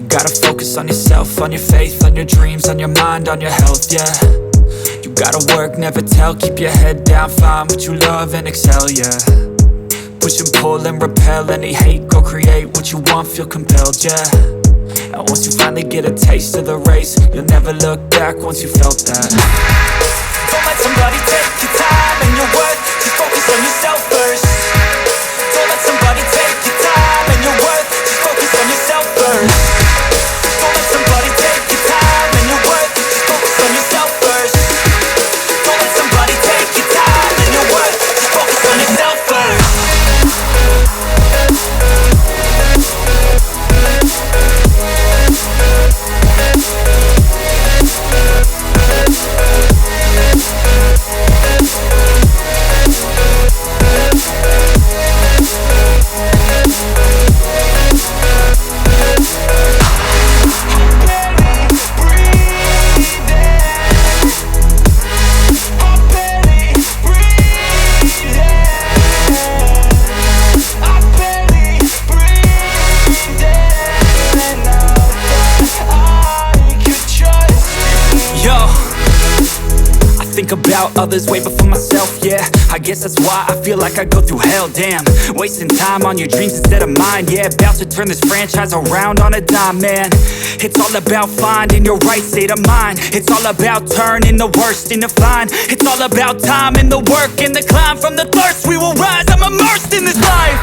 Gotta focus on yourself, on your faith, on your dreams, on your mind, on your health, yeah. You gotta work, never tell, keep your head down, find what you love and excel, yeah. Push and pull and repel any hate, go create what you want, feel compelled, yeah. And once you finally get a taste of the race, you'll never look back once you felt that. Don't let somebody take your time and your worth, just focus on yourself first. Don't let somebody take your time and your worth, just focus on yourself first. Don't let somebody take your time and your worth, just focus on yourself first. Don't let somebody take your time and your worth, just focus on yourself first. About others way before myself, yeah. I guess that's why I feel like I go through hell, damn. Wasting time on your dreams instead of mine, yeah. About to turn this franchise around on a dime, man. It's all about finding your right state of mind. It's all about turning the worst into fine. It's all about time and the work and the climb. From the thirst we will rise, I'm immersed in this life.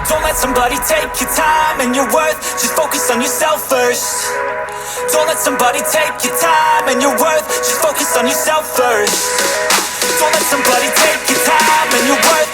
Don't let somebody take your time and your worth, just focus on yourself first. Don't let somebody take your time and your worth, just focus on yourself first. Don't let somebody take your time and your worth,